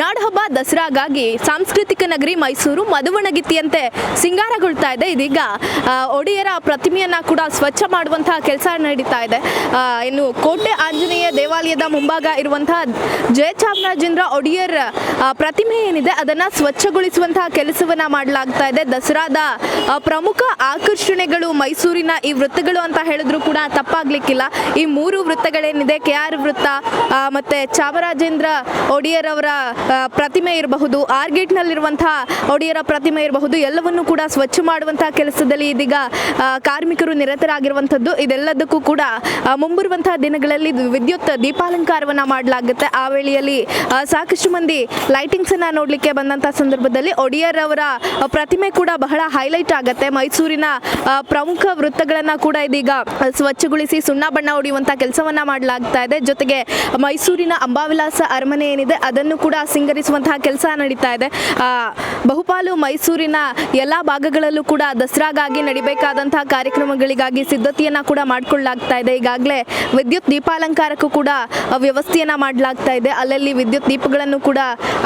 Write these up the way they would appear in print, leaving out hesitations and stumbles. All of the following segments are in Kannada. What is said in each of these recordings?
ನಾಡಹಬ್ಬ ದಸರಾಗಾಗಿ ಸಾಂಸ್ಕೃತಿಕ ನಗರಿ ಮೈಸೂರು ಮದುವಣಗಿತ್ತಿಯಂತೆ ಸಿಂಗಾರಗೊಳ್ತಾ ಇದೆ. ಇದೀಗ ಒಡೆಯರ ಪ್ರತಿಮೆಯನ್ನ ಕೂಡ ಸ್ವಚ್ಛ ಮಾಡುವಂತಹ ಕೆಲಸ ನಡೀತಾ ಇದೆ. ಇನ್ನು ಕೋಟೆ ಆಂಜನೇಯ ದೇವಾಲಯದ ಮುಂಭಾಗ ಇರುವಂತಹ ಜಯಚಾಮರಾಜೇಂದ್ರ ಒಡೆಯರ್ ಪ್ರತಿಮೆ ಏನಿದೆ ಅದನ್ನ ಸ್ವಚ್ಛಗೊಳಿಸುವಂತಹ ಕೆಲಸವನ್ನ ಮಾಡಲಾಗ್ತಾ ಇದೆ. ದಸರಾದ ಪ್ರಮುಖ ಆಕರ್ಷಣೆಗಳು ಮೈಸೂರಿನ ಈ ವೃತ್ತಗಳು ಅಂತ ಹೇಳಿದ್ರು ಕೂಡ ತಪ್ಪಾಗ್ಲಿಕ್ಕಿಲ್ಲ. ಈ ಮೂರು ವೃತ್ತಗಳೇನಿದೆ, KR ವೃತ್ತ, ಮತ್ತೆ ಚಾಮರಾಜೇಂದ್ರ ಒಡೆಯರ್ ಅವರ ಪ್ರತಿಮೆ ಇರಬಹುದು, ಆರ್ ಗೇಟ್ ನಲ್ಲಿರುವಂತಹ ಒಡೆಯರ ಪ್ರತಿಮೆ ಇರಬಹುದು, ಎಲ್ಲವನ್ನು ಕೂಡ ಸ್ವಚ್ಛ ಮಾಡುವಂತಹ ಕೆಲಸದಲ್ಲಿ ಇದೀಗ ಕಾರ್ಮಿಕರು ನಿರತರಾಗಿರುವಂತದ್ದು. ಇದೆಲ್ಲದಕ್ಕೂ ಕೂಡ ಮುಂಬರುವಂತಹ ದಿನಗಳಲ್ಲಿ ವಿದ್ಯುತ್ ದೀಪಾಲಂಕಾರವನ್ನ ಮಾಡಲಾಗುತ್ತೆ. ಆ ವೇಳೆಯಲ್ಲಿ ಸಾಕಷ್ಟು ಮಂದಿ ಲೈಟಿಂಗ್ಸ್ ಅನ್ನ ನೋಡ್ಲಿಕ್ಕೆ ಬಂದಂತಹ ಸಂದರ್ಭದಲ್ಲಿ ಒಡೆಯರ್ ಅವರ ಪ್ರತಿಮೆ ಕೂಡ ಬಹಳ ಹೈಲೈಟ್ ಆಗುತ್ತೆ. ಮೈಸೂರಿನ ಪ್ರಮುಖ ವೃತ್ತಗಳನ್ನ ಕೂಡ ಇದೀಗ ಸ್ವಚ್ಛಗೊಳಿಸಿ ಸುಣ್ಣ ಬಣ್ಣ ಹೊಡೆಯುವಂತಹ ಕೆಲಸವನ್ನ ಮಾಡಲಾಗ್ತಾ ಇದೆ. ಜೊತೆಗೆ ಮೈಸೂರಿನ ಅಂಬಾವಿಲಾಸ ಅರಮನೆ ಏನಿದೆ ಅದನ್ನು ಕೂಡ ಸಿಂಗರಿಸುವಂತಹ ಕೆಲಸ ನಡೀತಾ ಇದೆ. ಬಹುಪಾಲು ಮೈಸೂರಿನ ಎಲ್ಲ ಭಾಗಗಳಲ್ಲೂ ಕೂಡ ದಸರಾಗಾಗಿ ನಡಿಬೇಕಾದಂತಹ ಕಾರ್ಯಕ್ರಮಗಳಿಗಾಗಿ ಸಿದ್ಧತೆಯನ್ನ ಕೂಡ ಮಾಡಿಕೊಳ್ಳಲಾಗ್ತಾ ಇದೆ. ಈಗಾಗಲೇ ವಿದ್ಯುತ್ ದೀಪಾಲಂಕಾರಕ್ಕೂ ಕೂಡ ವ್ಯವಸ್ಥೆಯನ್ನ ಮಾಡಲಾಗ್ತಾ ಇದೆ. ಅಲ್ಲಲ್ಲಿ ವಿದ್ಯುತ್ ದೀಪಗಳನ್ನು ಕೂಡ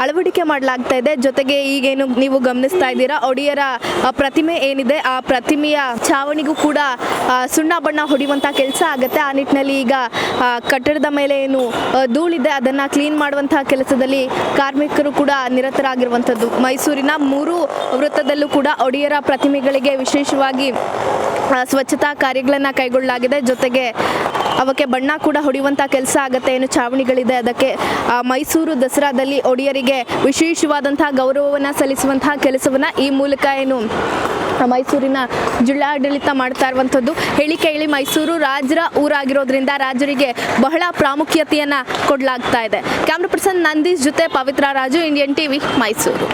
ಅಳವಡಿಕೆ ಮಾಡಲಾಗ್ತಾ ಇದೆ. ಜೊತೆಗೆ ಈಗೇನು ನೀವು ಗಮನಿಸ್ತಾ ಇದ್ದೀರಾ, ಒಡೆಯರ ಪ್ರತಿಮೆ ಏನಿದೆ ಆ ಪ್ರತಿಮೆಯ ಛಾವಣಿಗೂ ಕೂಡ ಸುಣ್ಣ ಬಣ್ಣ ಹೊಡೆಯುವಂತಹ ಕೆಲಸ ಆಗುತ್ತೆ. ಆ ನಿಟ್ಟಿನಲ್ಲಿ ಈಗ ಕಟ್ಟಡದ ಮೇಲೆ ಏನು ಧೂಳಿದೆ ಅದನ್ನ ಕ್ಲೀನ್ ಮಾಡುವಂತಹ ಕೆಲಸದಲ್ಲಿ ಕಾರ್ಮಿಕರು ಕೂಡ ನಿರತರಾಗಿರುವಂಥದ್ದು. ಮೈಸೂರಿನ ಮೂರು ವೃತ್ತದಲ್ಲೂ ಕೂಡ ಒಡೆಯರ ಪ್ರತಿಮೆಗಳಿಗೆ ವಿಶೇಷವಾಗಿ ಸ್ವಚ್ಛತಾ ಕಾರ್ಯಗಳನ್ನು ಕೈಗೊಳ್ಳಲಾಗಿದೆ. ಜೊತೆಗೆ ಅವಕ್ಕೆ ಬಣ್ಣ ಕೂಡ ಹೊಡೆಯುವಂತಹ ಕೆಲಸ ಆಗುತ್ತೆ. ಏನು ಛಾವಣಿಗಳಿದೆ ಅದಕ್ಕೆ ಮೈಸೂರು ದಸರಾದಲ್ಲಿ ಒಡೆಯರಿಗೆ ವಿಶೇಷವಾದಂತಹ ಗೌರವವನ್ನು ಸಲ್ಲಿಸುವಂತಹ ಕೆಲಸವನ್ನ ಈ ಮೂಲಕ ಏನು ಮೈಸೂರಿನ ಜಿಲ್ಲಾಡಳಿತ ಮಾಡ್ತಾ ಇರುವಂಥದ್ದು. ಹೇಳಿ ಮೈಸೂರು ರಾಜರ ಊರಾಗಿರೋದ್ರಿಂದ ರಾಜರಿಗೆ ಬಹಳ ಪ್ರಾಮುಖ್ಯತೆಯನ್ನ ಕೊಡಲಾಗ್ತಾ ಇದೆ. ಕ್ಯಾಮ್ರಾ ಪರ್ಸನ್ ನಂದೀಶ್ ಜೊತೆ ಪವಿತ್ರ ರಾಜು, ಇಂಡಿಯನ್ ಟಿವಿ, ಮೈಸೂರು.